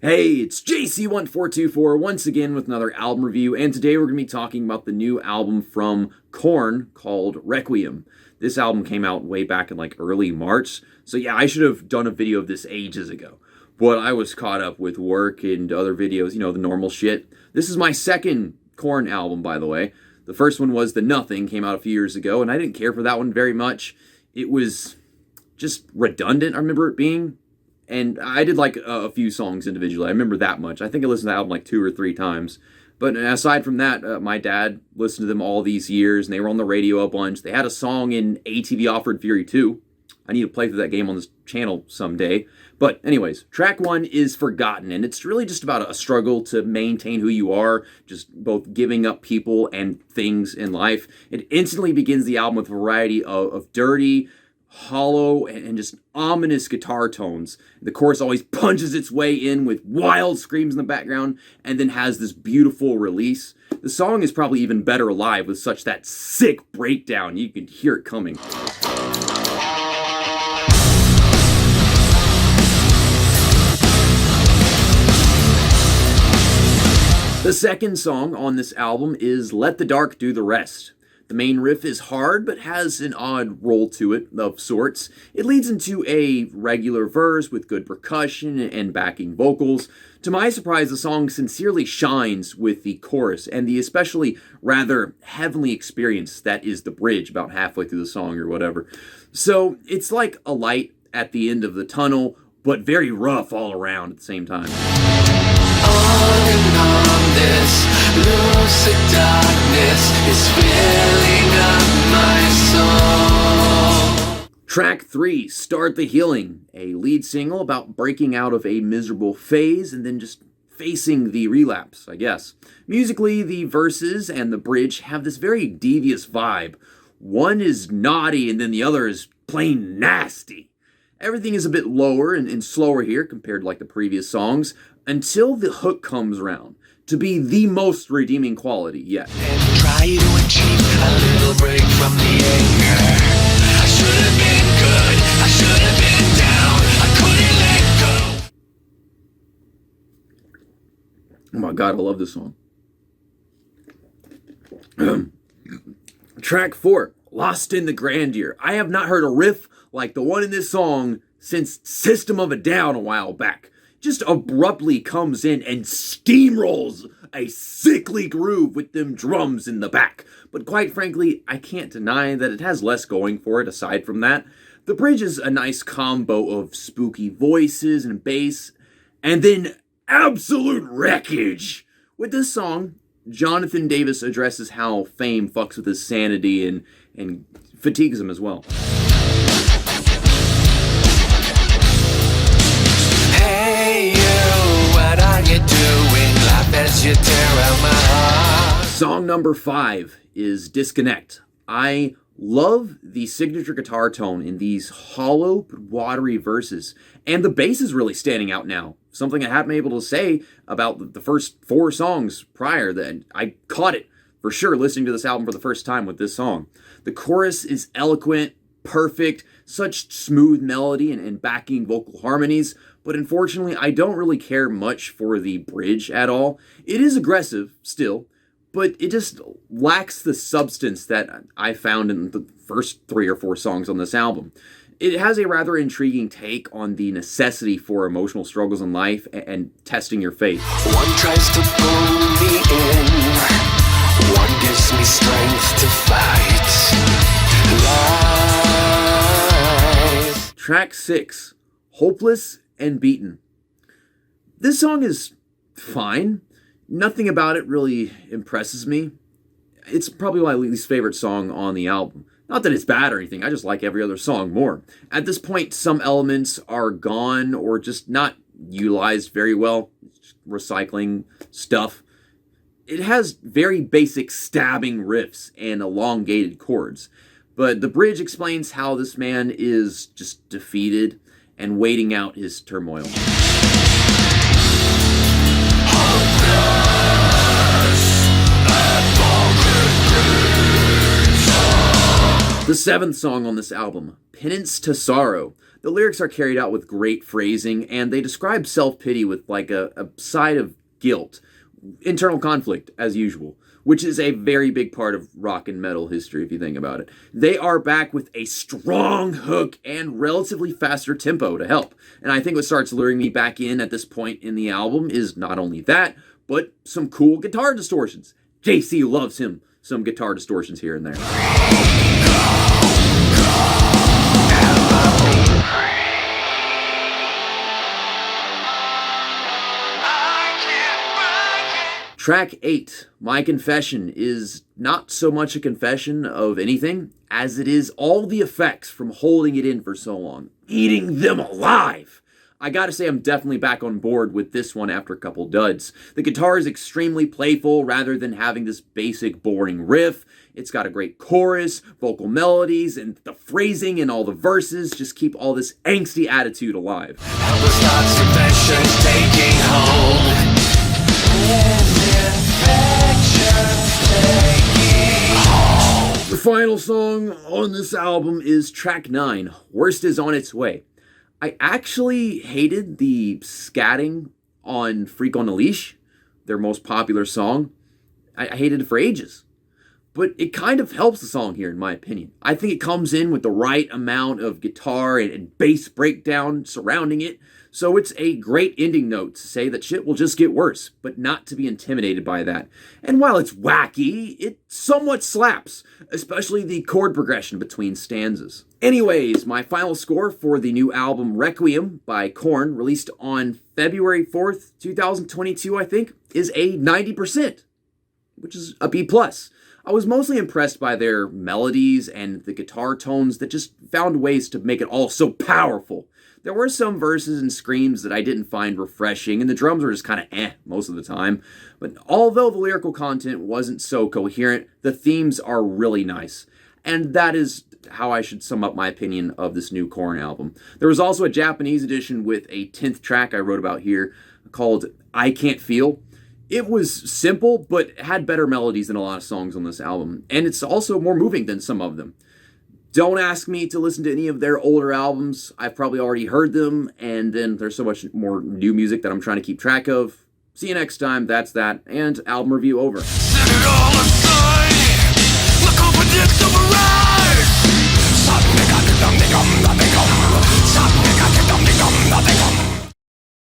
Hey, it's JC1424 once again with another album review, and today we're going to be talking about the new album from KoYan called Requiem. This album came out way back in like early March, so yeah, I should have done a video of this ages ago. But I was caught up with work and other videos, the normal shit. This is my second KoYan album, by the way. The first one was The Nothing, came out a few years ago, and I didn't care for that one very much. It was just redundant, I remember it being. And I did like a few songs individually. I remember that much. I think I listened to the album like 2 or 3 times. But aside from that, my dad listened to them all these years, and they were on the radio a bunch. They had a song in ATV Offered Fury 2. I need to play through that game on this channel someday. But anyways, track 1 is Forgotten, and it's really just about a struggle to maintain who you are, just both giving up people and things in life. It instantly begins the album with a variety of dirty, hollow, and just ominous guitar tones. The chorus always punches its way in with wild screams in the background and then has this beautiful release. The song is probably even better live with such that sick breakdown. You can hear it coming. The second song on this album is Let the Dark Do the Rest. The main riff is hard, but has an odd roll to it, of sorts. It leads into a regular verse with good percussion and backing vocals. To my surprise, the song sincerely shines with the chorus and the especially rather heavenly experience that is the bridge about halfway through the song or whatever. So it's like a light at the end of the tunnel, but very rough all around at the same time. On and on, this lucid darkness is filling up my soul. Track 3, Start the Healing, a lead single about breaking out of a miserable phase and then just facing the relapse, I guess. Musically, the verses and the bridge have this very devious vibe. One is naughty and then the other is plain nasty. Everything is a bit lower and slower here compared to like the previous songs until the hook comes around to be the most redeeming quality yet. And try to achieve a little break from the anger. I should have been good, I should have been down, I couldn't let go. Oh my god, I love this song. Track 4, Lost in the Grandeur. I have not heard a riff like the one in this song since System of a Down a while back. Just abruptly comes in and steamrolls a sickly groove with them drums in the back. But quite frankly, I can't deny that it has less going for it aside from that. The bridge is a nice combo of spooky voices and bass, and then absolute wreckage. With this song, Jonathan Davis addresses how fame fucks with his sanity and fatigues him as well. As you tear out my heart. Song number 5 is Disconnect. I love the signature guitar tone in these hollow but watery verses, and the bass is really standing out now. Something I haven't been able to say about the first 4 songs prior. That I caught it for sure listening to this album for the first time with this song. The chorus is eloquent, perfect, such smooth melody and backing vocal harmonies, but unfortunately I don't really care much for the bridge at all. It is aggressive still, but it just lacks the substance that I found in the first 3 or 4 songs on this album. It has a rather intriguing take on the necessity for emotional struggles in life and testing your faith. One tries to pull me in, one gives me strength to fight. Lies. Track 6, Hopeless and Beaten. This song is fine. Nothing about it really impresses me. It's probably my least favorite song on the album. Not that it's bad or anything, I just like every other song more. At this point, some elements are gone or just not utilized very well. Just recycling stuff. It has very basic stabbing riffs and elongated chords. But the bridge explains how this man is just defeated and waiting out his turmoil. The 7th song on this album, Penance to Sorrow. The lyrics are carried out with great phrasing, and they describe self-pity with like a side of guilt, internal conflict as usual, which is a very big part of rock and metal history if you think about it. They are back with a strong hook and relatively faster tempo to help. And I think what starts luring me back in at this point in the album is not only that, but some cool guitar distortions. JC loves him some guitar distortions here and there. Track 8, My Confession, is not so much a confession of anything as it is all the effects from holding it in for so long, eating them alive. I gotta say I'm definitely back on board with this one after a couple duds. The guitar is extremely playful rather than having this basic boring riff. It's got a great chorus, vocal melodies, and the phrasing in all the verses just keep all this angsty attitude alive. Helpless thoughts, confessions, taking home. The final song on this album is track 9, Worst Is On Its Way. I actually hated the scatting on Freak on a Leash, their most popular song. I hated it for ages. But it kind of helps the song here, in my opinion. I think it comes in with the right amount of guitar and bass breakdown surrounding it. So it's a great ending note to say that shit will just get worse, but not to be intimidated by that. And while it's wacky, it somewhat slaps, especially the chord progression between stanzas. Anyways, my final score for the new album Requiem by KoYan, released on February 4th, 2022, I think, is a 90%, which is a B+. I was mostly impressed by their melodies and the guitar tones that just found ways to make it all so powerful. There were some verses and screams that I didn't find refreshing, and the drums were just kind of most of the time. But although the lyrical content wasn't so coherent, the themes are really nice. And that is how I should sum up my opinion of this new KoYan album. There was also a Japanese edition with a 10th track I wrote about here called I Can't Feel. It was simple, but had better melodies than a lot of songs on this album. And it's also more moving than some of them. Don't ask me to listen to any of their older albums. I've probably already heard them, and then there's so much more new music that I'm trying to keep track of. See you next time. That's that. And album review over. Set it all aside. The confidence overrides. Something I did, something I did, something I did, something I did.